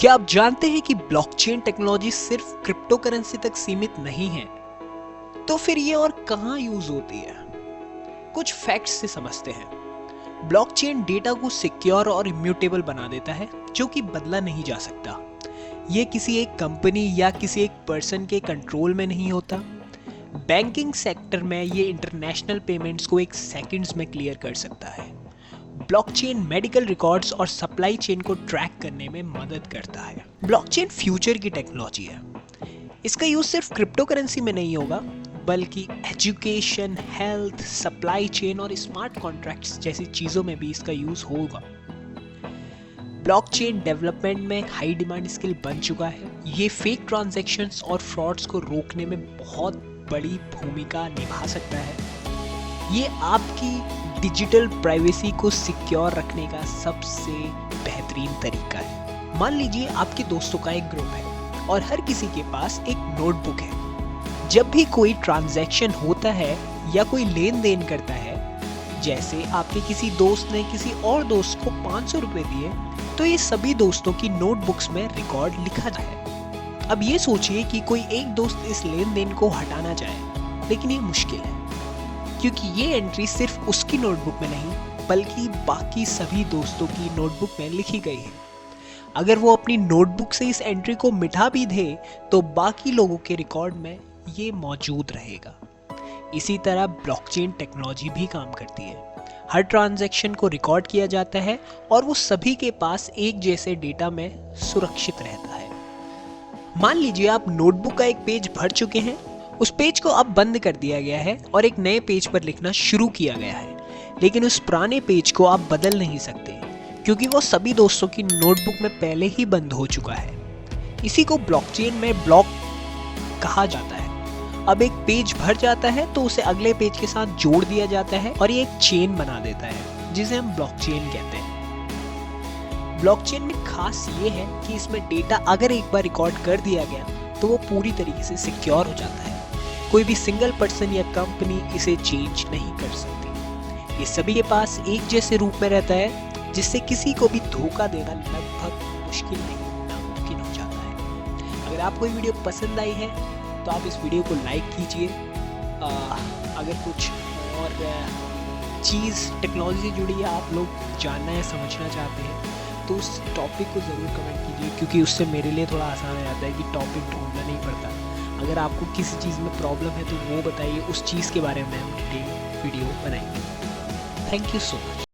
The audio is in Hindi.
क्या आप जानते हैं कि ब्लॉकचेन टेक्नोलॉजी सिर्फ क्रिप्टो करेंसी तक सीमित नहीं है? तो फिर ये और कहां यूज होती है? कुछ फैक्ट्स से समझते हैं। ब्लॉकचेन डेटा को सिक्योर और इम्यूटेबल बना देता है, जो कि बदला नहीं जा सकता। ये किसी एक कंपनी या किसी एक पर्सन के कंट्रोल में नहीं होता। बैंकिंग सेक्टर में ये इंटरनेशनल पेमेंट्स को एक सेकंड्स में क्लियर कर सकता है। ब्लॉकचेन मेडिकल रिकॉर्ड्स और सप्लाई चेन को ट्रैक करने में मदद करता है। ब्लॉकचेन फ्यूचर की टेक्नोलॉजी है। इसका यूज सिर्फ क्रिप्टो करेंसी में नहीं होगा, बल्कि एजुकेशन, हेल्थ, सप्लाई चेन और स्मार्ट कॉन्ट्रैक्ट्स जैसी चीजों में भी इसका यूज होगा। ब्लॉकचेन डेवलपमेंट में हाई डिमांड स्किल बन चुका है। ये फेक ट्रांजैक्शंस और फ्रॉड्स को रोकने में बहुत बड़ी भूमिका निभा सकता है। ये आपकी डिजिटल प्राइवेसी को सिक्योर रखने का सबसे बेहतरीन तरीका है। मान लीजिए आपके दोस्तों का एक ग्रुप है और हर किसी के पास एक नोटबुक है। जब भी कोई ट्रांजैक्शन होता है या कोई लेन देन करता है, जैसे आपके किसी दोस्त ने किसी और दोस्त को 500 रुपए दिए, तो ये सभी दोस्तों की नोटबुक्स में रिकॉर्ड लिखा जाए। अब ये सोचिए कि कोई एक दोस्त इस लेन देन को हटाना चाहे, लेकिन ये मुश्किल है, क्योंकि ये एंट्री सिर्फ उसकी नोटबुक में नहीं, बल्कि बाकी सभी दोस्तों की नोटबुक में लिखी गई है। अगर वो अपनी नोटबुक से इस एंट्री को मिटा भी दे, तो बाकी लोगों के रिकॉर्ड में ये मौजूद रहेगा। इसी तरह ब्लॉकचेन टेक्नोलॉजी भी काम करती है। हर ट्रांजैक्शन को रिकॉर्ड किया जाता है और वो सभी के पास एक जैसे डेटा में सुरक्षित रहता है। मान लीजिए आप नोटबुक का एक पेज भर चुके हैं। उस पेज को अब बंद कर दिया गया है और एक नए पेज पर लिखना शुरू किया गया है, लेकिन उस पुराने पेज को आप बदल नहीं सकते, क्योंकि वो सभी दोस्तों की नोटबुक में पहले ही बंद हो चुका है। इसी को ब्लॉकचेन में ब्लॉक कहा जाता है। अब एक पेज भर जाता है तो उसे अगले पेज के साथ जोड़ दिया जाता है और ये एक चेन बना देता है, जिसे हम ब्लॉकचेन कहते हैं। ब्लॉकचेन में खास ये है कि इसमें डेटा अगर एक बार रिकॉर्ड कर दिया गया तो वो पूरी तरीके से सिक्योर हो जाता है। कोई भी सिंगल पर्सन या कंपनी इसे चेंज नहीं कर सकती। ये सभी के पास एक जैसे रूप में रहता है, जिससे किसी को भी धोखा देना लगभग मुश्किल नहीं, नामुमकिन हो जाता है। अगर आपको ये वीडियो पसंद आई है तो आप इस वीडियो को लाइक कीजिए। अगर कुछ और चीज़ टेक्नोलॉजी से जुड़ी है आप लोग जानना या समझना चाहते हैं, तो उस टॉपिक को ज़रूर कमेंट कीजिए, क्योंकि उससे मेरे लिए थोड़ा आसान हो जाता है कि टॉपिक ढूंढना नहीं पड़ता। अगर आपको किसी चीज़ में प्रॉब्लम है तो वो बताइए, उस चीज़ के बारे में हम डिटेल वीडियो बनाएंगे। Thank you so much.